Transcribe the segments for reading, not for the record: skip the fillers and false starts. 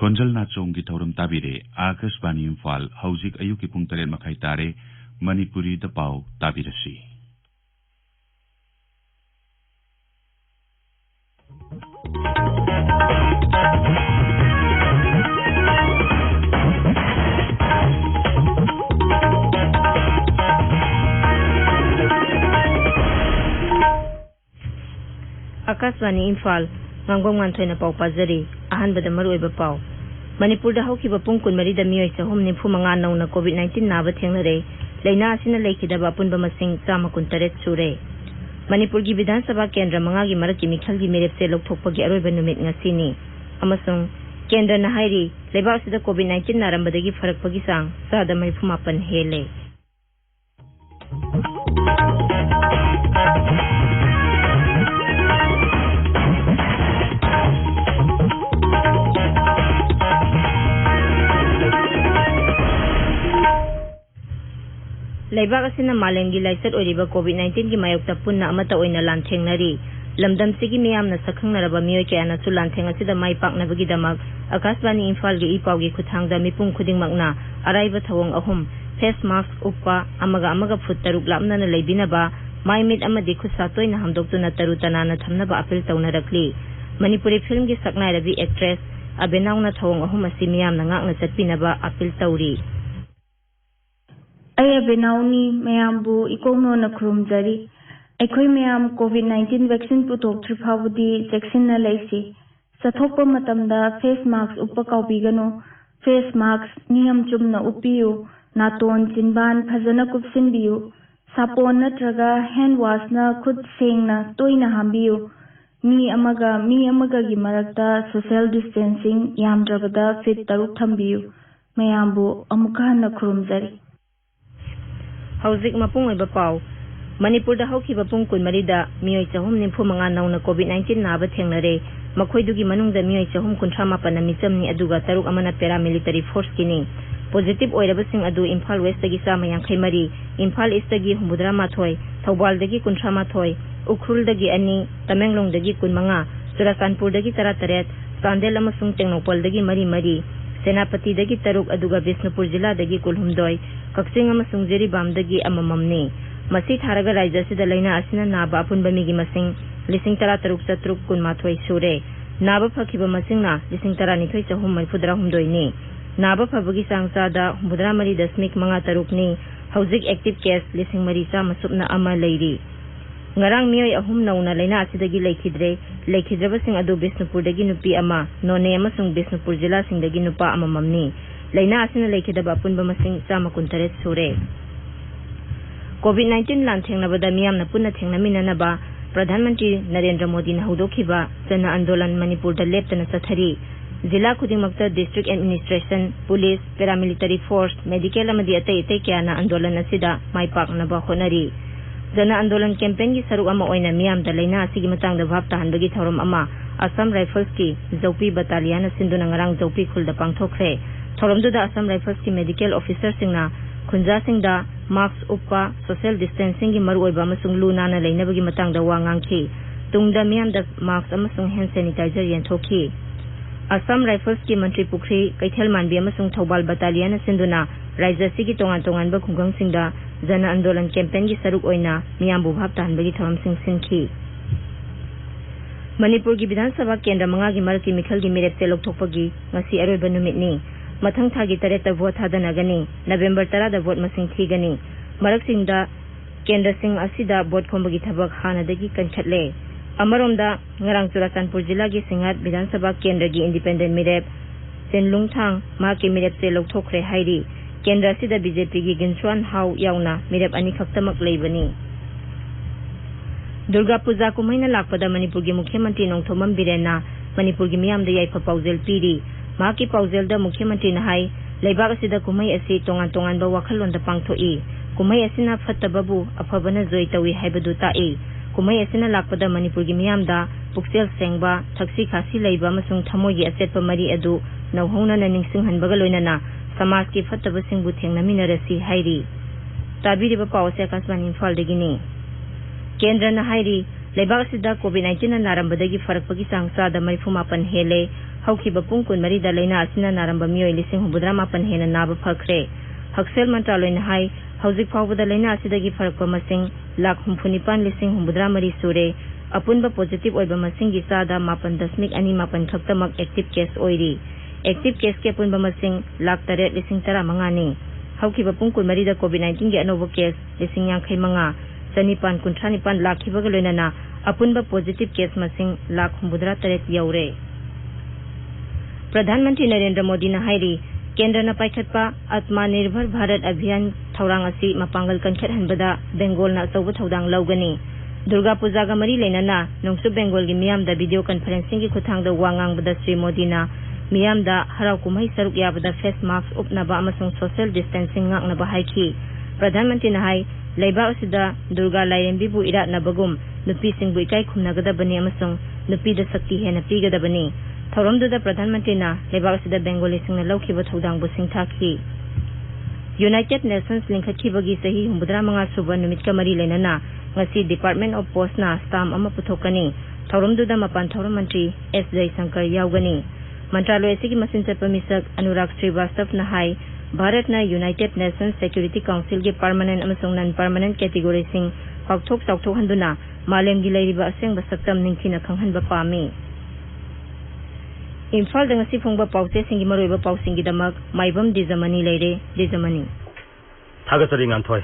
Konjal Nachong ki thauram tabire Akashbani Imphal hauzik ayuki pung 8 makhai tare Manipuri da pau tabirasi. Akashbani Imphal Ngangbam Nganthoi na pau pazari ahan bada maruiba pau Manipur da hauki ba pungkun mari da miyoi sahum nimfu manga nau na COVID-19 na ba thengnare laina asina lekhida ba punba masing sama kuntaret sure Manipur gi Vidhan Sabha Kendra manga gi maraki mikhal gi merep se lokthokpa gi aroiba numit ngasini amasung kendra na hairi leba sida COVID-19 na rambadagi farakpa gi sang sada mai fumapan hele Laibak asina malemgi laisat oiriba COVID-19 gi mayokta punna amata oina lanthengnari lamdam sigi miyam na sakhangnaraba miyoi kaya na sulantheng asida mai paknabagi damak Akashbani Imphal gi ipau gi khuthangda mipung khudingmakna araiba thawong ahum face mask uppa amaga foot taruk lamna na leibinaba mai mit amadi khusa toina hamdoktuna tarutana na thamnaba appeal tawnarakli Manipuri film gi saknai rabi actress abenauna thawong ahum asi miyam na ngakna chatpinaba appeal tawri Aya benauni mayambu ikongno na krumjari aikhoi mayam COVID-19 vaccine putok thriphawudi vaccine na laisi sathokpa matamda face mask uppa kaubigano face mask niyam chumna upiyu naton jinban phajana kupsinbiyu sapon natraga hand wash na khud sengna toina hambiyu mi amaga gi marakta social distancing yamdrabada fit taruk thambiyu mayambu amukha na krumjari Hauzik mapung oiba pau Manipur da hauki ba pungkun marida miyoi sahum nimfu manga nauna COVID-19 na ba thengnare makhoidugi manungda miyoi sahum kunthra mapana michamni aduga taruk amana paramilitary force kini positive oiraba sing adu Imphal West dagi sama yankhai mari Imphal East dagi humudra mathoi Thobal dagi kunthra mathoi Ukhrul dagi ani Tamenglong dagi kunmanga Churasanpur dagi 13 Sandel amasung Tengnopal dagi mari Senapati dagi taruk aduga Bisnupur jila dagi kulhumdoi Kaksing amasung Jiribam dagi amamamni Masi tharaga raija sida laina asina naba apun bamigi masing lising tara taruk satruk kun mathoi sure naba phakiba masing na lising tara nithoi chahum mai fudra humdoi ni naba phabagi sangsa da mudra mari dasmik manga taruk ni hauzik active case lising mari sa masupna ama leiri ngarang miyoi ahum nauna laina asidagi leikhidreba sing adu Bisnupur dagi nupi ama none amasung Bisnupur jila sing dagi nupa amamamni laina asina leikhidaba apun bamasing sa makuntaret sure COVID-19 lanthengnabada miyamna punna thengnaminanaba Pradhan Mantri Narendra Modi na hudokhiba jana andolan Manipur da leptana sathari jila khudingmakta district administration police paramilitary force medical amadi atai kyana andolan asida maipaknaba honari jana andolan campaign gi saruk ama oina miyam da laina asigi matangda bhapta hanbagi thorom ama Assam Rifles ki Jaupi battalion sinduna ngarang Jaupi khulda pangthokre thoromduda Assam Rifles ki medical officer singna khunja singda mask uppa social distancing gi maruoiba amasung luna na leinabagi matangda wangangki tungda miyam da mask amasung hand sanitizer yenthoki Assam Rifles ki Mantri Pukri Kaithel Manbi amasung Thobal battalion sinduna raija sigi tongan ba khungang singda jana andolan campaign gi saruk oina miyam bu bhapta hanbagi thoram sing sinki Manipur gi Vidhan Sabha Kendra manga gi marki mikhal gi merep se lokthokpagi ngasi aroiba numit ni mathang thagi tareta vote hadana gani November 10 da vote masing thigani marak singda kendra sing asida vote khombagi thabak hana dagi kankhatle amaromda ngarang Churasanpur jila gi Singat Vidhan Sabha Kendra gi independent mirep senlungthang ma ki mirep se lokthokre hairi kendra sida BJP gi Ginchwan Hau yauna mirep ani khaktamak leibani Durga Puja kumaina lakpada Manipur gi Mukhyamantri Nongthomam Birena Manipur gi miyam da yaifa paujel piri Maki paujel da Mukhyamantri na hai leibak asida kumai asi tongan ba wakhalon da pangthoi kumai asina fattababu afabana joi tawi haibadu ta'i kumai asina lakpada Manipur gi miyam da puksel sengba thaksi khasi leiba masung thamoi gi asetpa mari adu nauhona na ningsing hanbaga loinana samaj ki fattaba singbu thengnaminarasi hairi tabiriba pawse Akashbani Imphal dagini Kendra na hairi leibak asida COVID-19 na narambadagi farakpagi sangsa da 34 hele haukiba pung kun mari da laina asina naramba mioi lising hubudra mapan hena naba phakre haksel mantraloy na hai hauzik phawbada laina asidagi pharakpa masing lakh 65 lising hubudra mari sure apunba positive oiba masing gi sada mapan dasmik ani mapan khaktamak active case oiri active case ke apunba masing lakh 8 lising tara mangani haukiba pung kun mari da covid-19 gi anoba case lising yang khai manga Sanipan kuntranipan lakh hibaga loinana apunba positive case masing lakh 8 yaure Pradhanmantri Narendra Modi na hairi Kendra na paikhatpa Atmanirbhar Bharat Abhiyan thaurang asi mapangal kankhet hanbada Bengal na sauba thaudang laugani Durga Puja ga mari leinana nongsu Bengal gi miyam da video conferencing gi khuthang da wangang bada Sri Modi na miyam da harau kumai saruk yabada face mask upnaba amasung social distancing ngak na bahaiki Pradhanmantri na hai Laiba asida Durga Lairembi bu irat na bagum nupi sing bu ikai khumnagada bani amasung nupi da sakti hena pigada bani Thauramduda Pradhanmantri na Laiba asida Bengali sing na laukiba thaudang bu singthaki United Nations lingkhatkibagi sahi humbudra manga suba numit ka mari leinana ngasi Department of Post na stam ama puthokani Thauramduda mapan Thauram Mantri S Jaisankar yaugani Mantraloy asigi masincha pamisak Anurag Srivastav na hai Bharat na United Nations Security Council ge permanent amasung non-permanent category sing pakthok chawthok handuna malem gi leiriba aseng basaktam ningthina khanghanba pami Imphal da ngasi phongba pause singi maroiba pausingi damak Maibam Dwijamani leire Dwijamani Thagasari Nganthoi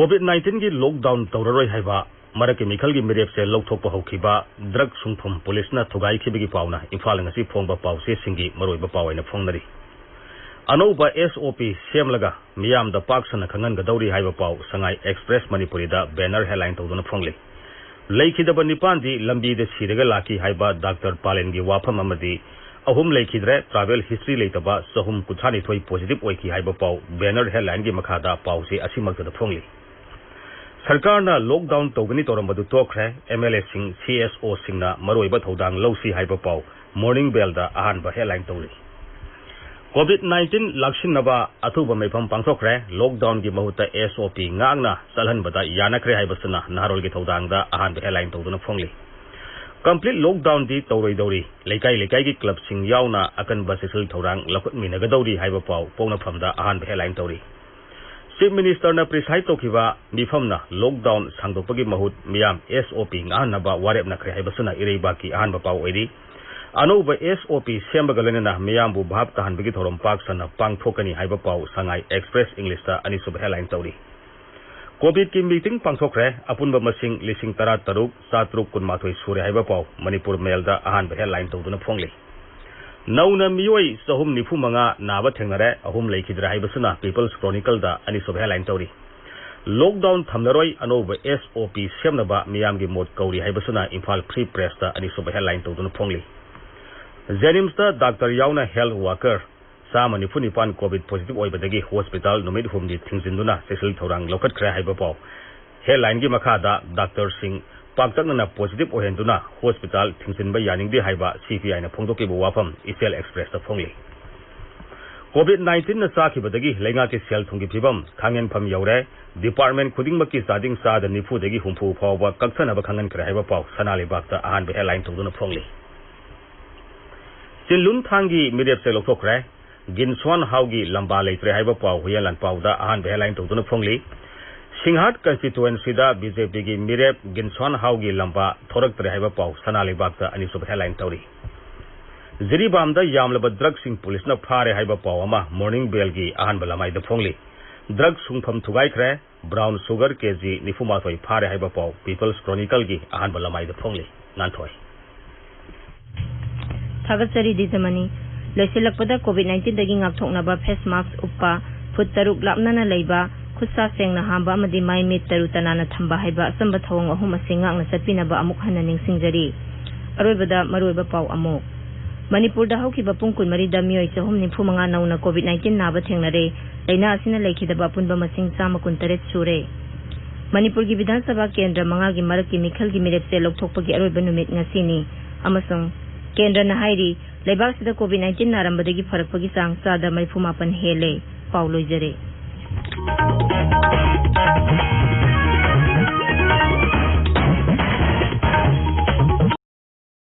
COVID-19 gi lockdown tawraroi haiba marake mikhal gi mirep se lokthokpa hokhiba drug sungphom police na thugai khibigi pauna Imphal ngasi phongba pause singi maroiba pawaina phongnari Anoba SOP semlaga miyam da paksana khangan gadauri haiba pau sangai express manipuri da banner headline tawduna phongli leikidaba nipandi lambi da siraga laki haiba Dr. Palen gi wafam amadi ahum leikidre travel history leitaba sahum kuthani thoi positive oiki haiba pau banner headline gi makhada pau se asimakta da phongli sarkar na lockdown tawgani torambadu tokre MLA sing CSO singna maroiba thodang lausi haiba pau morning bell da ahan ba headline tawli COVID-19 lakshin naba athuba mepham pangthokre lockdown gi mahuta SOP ngangna salhan bada yanakre haibasna naharol gi thodang da ahan be headline tawduna phongli complete lockdown di tawroi dawri lekai gi club sing yauna akan basil thorang lakut minaga dawri haiba pau pongna phamda ahan be headline tawri Chief Minister na preside tokiba mifamna lockdown sangdopagi mahut miyam SOP ngahna ba warep na kre haibasna ireiba ki ahan ba pau oidi Anoba SOP sembagalena miyambu bhab tahan bigi thorom pak sana pangthokani haiba pau sangai express english ta ani sub headline tawri covid ki meeting pangthokre apunba masing lising tara taruk satruk kunmathoi sure haiba pau manipur mail da ahan ba headline tawduna phongli nauna miyoi sahum nifu manga naba thengnare ahum leikidra haibasuna people's chronicle da ani sub headline tawri lockdown thamnaroi anoba SOP semnaba miyamgi mod kauri haibasuna Imphal Free Press da ani sub headline tawduna phongli Jenims da Dr. Yauna health worker sa manipuni pan COVID positive oibadagi hospital numid humdi thingzinduna sesil thorang lokat khra haiba pau headline gi makhada Dr. Singh paktakna positive ohenduna hospital thingzin ba yaning di haiba CPI na phongdoki bu wafam Isel Express ta phongli COVID-19 na sakhi badagi lenga ki sel thungi phibam thangen pham yaure department khuding maki sading sa da nifu dagi humpu phawba kakthana ba khangan khra haiba pau sanali bakta ahan be headline thuduna phongli Sinlun thangi midep se lokthokre ginswan haugi lamba leitre haiba pau huyalan pau da ahan be headline tawduna phongli Singhat constituency da BJP gi midep ginswan haugi lamba thorak tre haiba pau sanali bakta ani sub headline tawri Ziribam da yamlaba drug sing police na phare haiba pau ama morning bell gi ahan balamai da phongli drug sungpham thugai khre brown sugar kg nifuma thoi phare haiba pau people's chronicle gi ahan balamai da phongli Nganthoi Thagasari Dwijamani Loisilakpada COVID-19 dagi ngakthoknaba face mask uppa foot taruk lapnana leiba khutsa sengna hamba amadi mai mit tarutanana thamba haiba asamba thawang ahum asingak na satpinaba amuk hana ningsingjari aroibada maroiba pau amuk Manipur da haukiba pungkun mari da mioi chahum nifu manga nauna COVID-19 naba thengnare laina asina lekhidaba punba masing sama kuntaret sure Manipur gi Vidhan Sabha Kendra manga gi maraki mikhal gi mirepse lokthokpagi aroiba numit ngasini amasung Kendra na hairi leibak sida COVID-19 narambadagi pharakpagi sang sada mai 58 hele Paulo jare